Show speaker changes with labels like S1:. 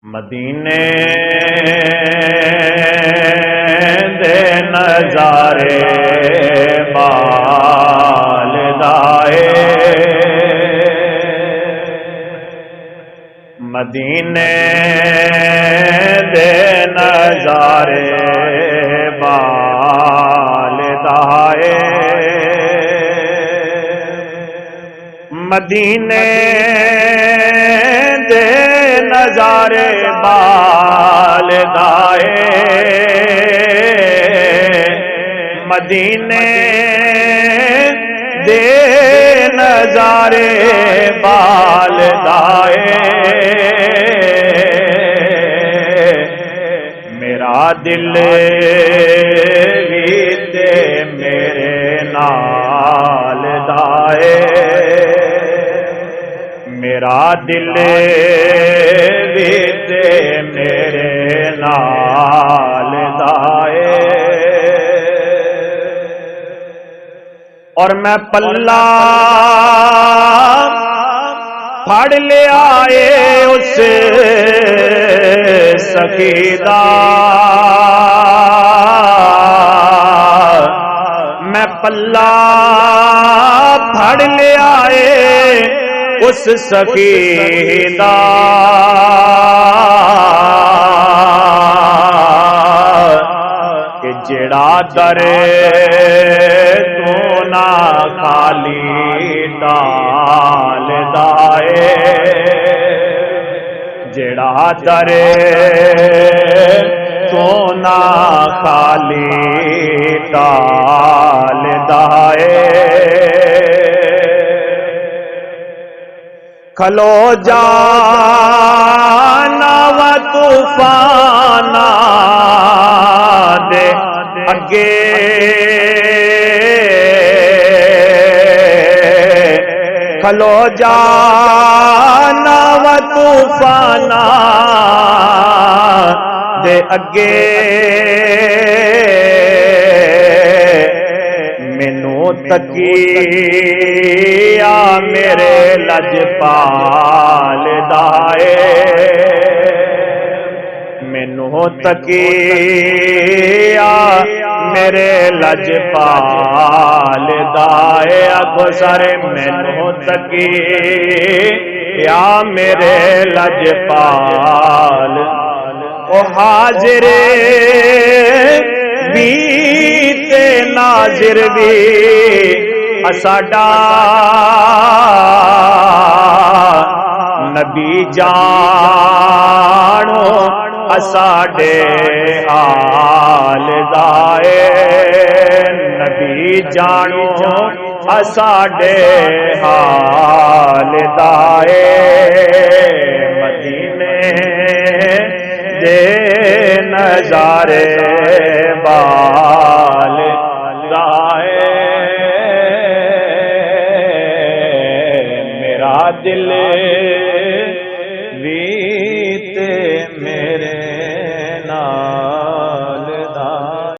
S1: مدینے دے نظارے بالدائے مدینے دے نظارے بالدائے مدینے دے نظارے بالدائے مدینے دے نظارے بالدائے میرا دل بھی تے میرے نال دائے میرا دل بھی تے میرے نال دائے اور میں پلہ پھڑ لیا اس سخی دا میں پلہ پھڑ لیا اس سخی دا کہ جڑا در تو نہ خالی ڈال دائے جڑا در تو نہ خالی ڈال دائے کھلو جانا و طوفانا دے اگے کھلو جانا و طوفانا دے اگے مینوں تکیا میرے لجپال دائے مینوں تکیا میرے لجپال دائے اگو سارے مینوں تکیا میرے لجپال او حاضر بھی تے ناظر بھی اساڈا نبی جانو اساڈے حال دائے نبی جانو اساڈے حال دائے مدینے دے نظارے بالدائے میرا دل بھی